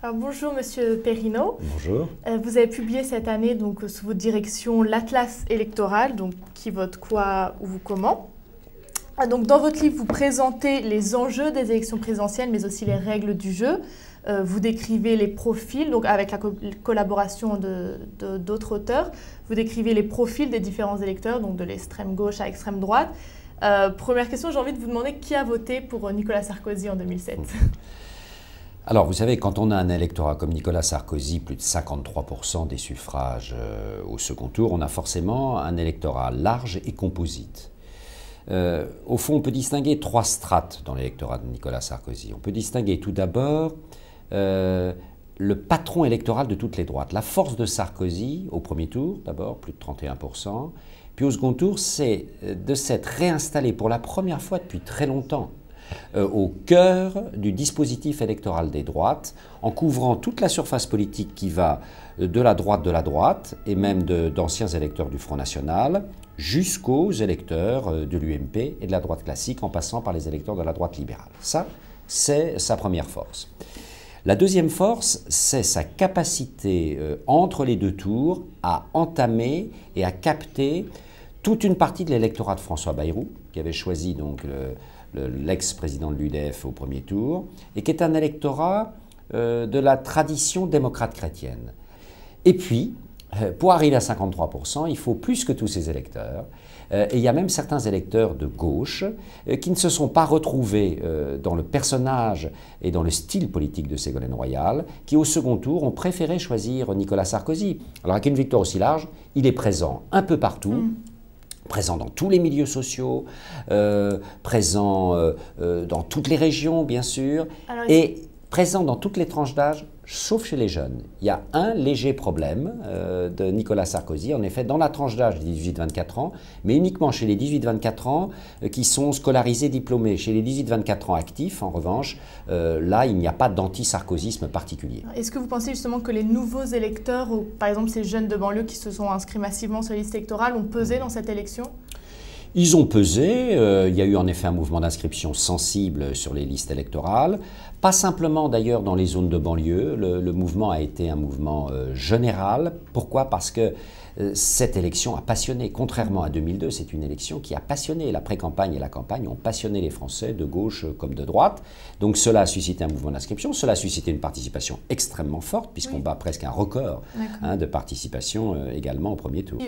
Alors, bonjour Monsieur Perrineau. Bonjour. Vous avez publié cette année donc, sous votre direction l'Atlas électoral, donc qui vote quoi, où, comment. Donc, dans votre livre, vous présentez les enjeux des élections présidentielles, mais aussi les règles du jeu. Vous décrivez les profils, donc avec la collaboration d'autres auteurs, vous décrivez les profils des différents électeurs, donc de l'extrême gauche à l'extrême droite. Première question, j'ai envie de vous demander qui a voté pour Nicolas Sarkozy en 2007 ? Alors, vous savez, quand on a un électorat comme Nicolas Sarkozy, plus de 53% des suffrages au second tour, on a forcément un électorat large et composite. Au fond, on peut distinguer trois strates dans l'électorat de Nicolas Sarkozy. On peut distinguer tout d'abord le patron électoral de toutes les droites. La force de Sarkozy, au premier tour, d'abord, plus de 31%, puis au second tour, c'est de s'être réinstallé pour la première fois depuis très longtemps au cœur du dispositif électoral des droites, en couvrant toute la surface politique qui va de la droite, et même d'anciens électeurs du Front National, jusqu'aux électeurs de l'UMP et de la droite classique, en passant par les électeurs de la droite libérale. Ça, c'est sa première force. La deuxième force, c'est sa capacité, entre les deux tours, à entamer et à capter toute une partie de l'électorat de François Bayrou, qui avait choisi donc l'ex-président de l'UDF au premier tour, et qui est un électorat de la tradition démocrate chrétienne. Et puis, pour arriver à 53%, il faut plus que tous ces électeurs, et il y a même certains électeurs de gauche qui ne se sont pas retrouvés dans le personnage et dans le style politique de Ségolène Royal, qui au second tour ont préféré choisir Nicolas Sarkozy. Alors avec une victoire aussi large, il est présent un peu partout, présent dans tous les milieux sociaux, présent dans toutes les régions, bien sûr, et présent dans toutes les tranches d'âge, sauf chez les jeunes. Il y a un léger problème de Nicolas Sarkozy, en effet, dans la tranche d'âge des 18-24 ans, mais uniquement chez les 18-24 ans qui sont scolarisés, diplômés. Chez les 18-24 ans actifs, en revanche, là, il n'y a pas d'anti-sarkozysme particulier. Est-ce que vous pensez justement que les nouveaux électeurs, ou par exemple ces jeunes de banlieue qui se sont inscrits massivement sur les listes électorales, ont pesé dans cette élection ? Ils ont pesé, il y a eu en effet un mouvement d'inscription sensible sur les listes électorales, pas simplement d'ailleurs dans les zones de banlieue, le mouvement a été un mouvement général. Pourquoi ? Parce que cette élection a passionné, contrairement à 2002, c'est une élection qui a passionné. La pré-campagne et la campagne ont passionné les Français, de gauche comme de droite. Donc cela a suscité un mouvement d'inscription, cela a suscité une participation extrêmement forte, puisqu'on bat presque un record de participation également au premier tour.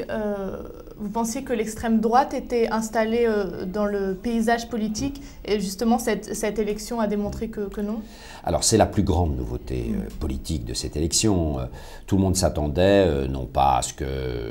Vous pensiez que l'extrême droite était installée dans le paysage politique, et justement cette élection a démontré que non ? Alors c'est la plus grande nouveauté politique de cette élection. Tout le monde s'attendait, non pas à ce que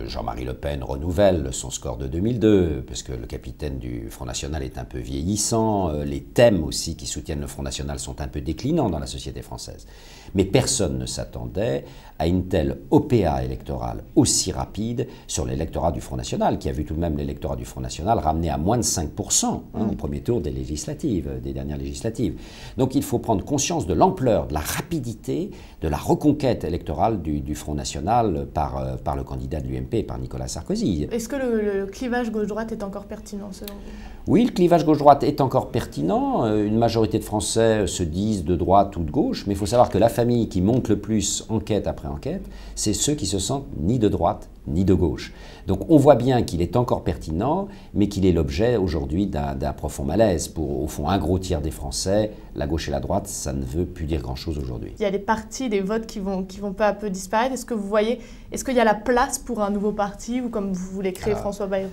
Jean-Marie Le Pen renouvelle son score de 2002, parce que le capitaine du Front National est un peu vieillissant, les thèmes aussi qui soutiennent le Front National sont un peu déclinants dans la société française. Mais personne ne s'attendait à une telle OPA électorale aussi rapide sur l'électorat du Front National, qui a vu tout de même l'électorat du Front National ramené à moins de 5% au premier tour des législatives, des dernières législatives. Donc il faut prendre conscience de l'ampleur, de la rapidité, de la reconquête électorale du Front National par le candidat de l'UMP, par Nicolas Sarkozy. Est-ce que le clivage gauche-droite est encore pertinent selon vous ? Oui, le clivage gauche-droite est encore pertinent. Une majorité de Français se disent de droite ou de gauche, mais il faut savoir que la famille qui monte le plus enquête après enquête, c'est ceux qui se sentent ni de droite ni de gauche. Donc on voit bien qu'il est encore pertinent, mais qu'il est l'objet aujourd'hui d'un profond malaise. Pour, au fond, un gros tiers des Français, la gauche et la droite, ça ne veut plus dire grand-chose aujourd'hui. Il y a des partis, des votes qui vont peu à peu disparaître. Est-ce que vous voyez, est-ce qu'il y a la place pour un nouveau parti, ou comme vous voulez créer François Bayrou ?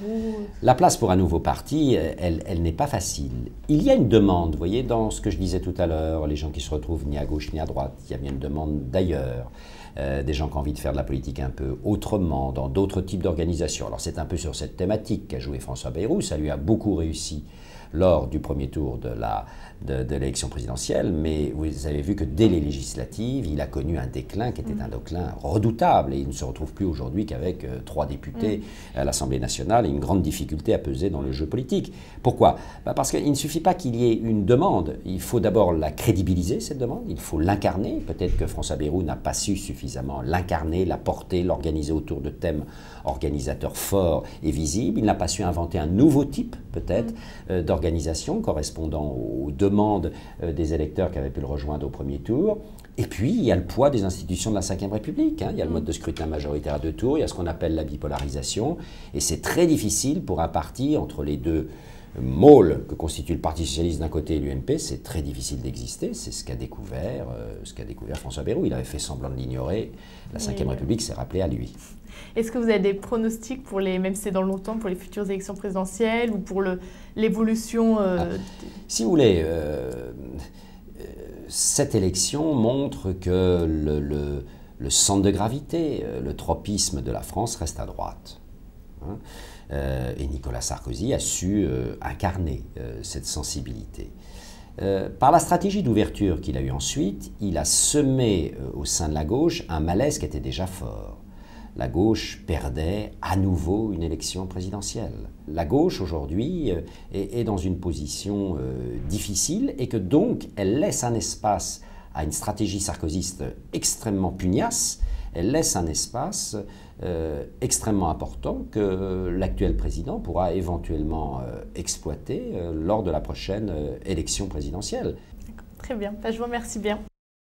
La place pour un nouveau parti, elle n'est pas facile. Il y a une demande, vous voyez, dans ce que je disais tout à l'heure, les gens qui se retrouvent ni à gauche ni à droite, il y a bien une demande d'ailleurs. Des gens qui ont envie de faire de la politique un peu autrement, dans d'autres types d'organisations. Alors c'est un peu sur cette thématique qu'a joué François Bayrou, ça lui a beaucoup réussi lors du premier tour de l'élection présidentielle, mais vous avez vu que dès les législatives, il a connu un déclin qui était un déclin redoutable, et il ne se retrouve plus aujourd'hui qu'avec 3 députés à l'Assemblée nationale et une grande difficulté à peser dans le jeu politique. Pourquoi ? Parce qu'il ne suffit pas qu'il y ait une demande, il faut d'abord la crédibiliser, cette demande, il faut l'incarner. Peut-être que François Bayrou n'a pas su suffisamment l'incarner, la porter, l'organiser autour de thèmes organisateurs forts et visibles. Il n'a pas su inventer un nouveau type, peut-être, d'organisation d'organisation correspondant aux demandes des électeurs qui avaient pu le rejoindre au premier tour. Et puis, il y a le poids des institutions de la Ve République. Il y a le mode de scrutin majoritaire à 2 tours, il y a ce qu'on appelle la bipolarisation. Et c'est très difficile pour un parti, entre les deux môles que constitue le Parti socialiste d'un côté et l'UMP, c'est très difficile d'exister. C'est ce qu'a découvert François Bayrou. Il avait fait semblant de l'ignorer. La Ve République s'est rappelée à lui. Est-ce que vous avez des pronostics pour même si c'est dans longtemps, pour les futures élections présidentielles ou pour l'évolution Si vous voulez, cette élection montre que le centre de gravité, le tropisme de la France reste à droite. Et Nicolas Sarkozy a su incarner cette sensibilité. Par la stratégie d'ouverture qu'il a eue ensuite, il a semé au sein de la gauche un malaise qui était déjà fort. La gauche perdait à nouveau une élection présidentielle. La gauche aujourd'hui est dans une position difficile et que donc elle laisse un espace à une stratégie sarkozyste extrêmement pugnace, elle laisse un espace extrêmement important que l'actuel président pourra éventuellement exploiter lors de la prochaine élection présidentielle. Très bien, je vous remercie bien.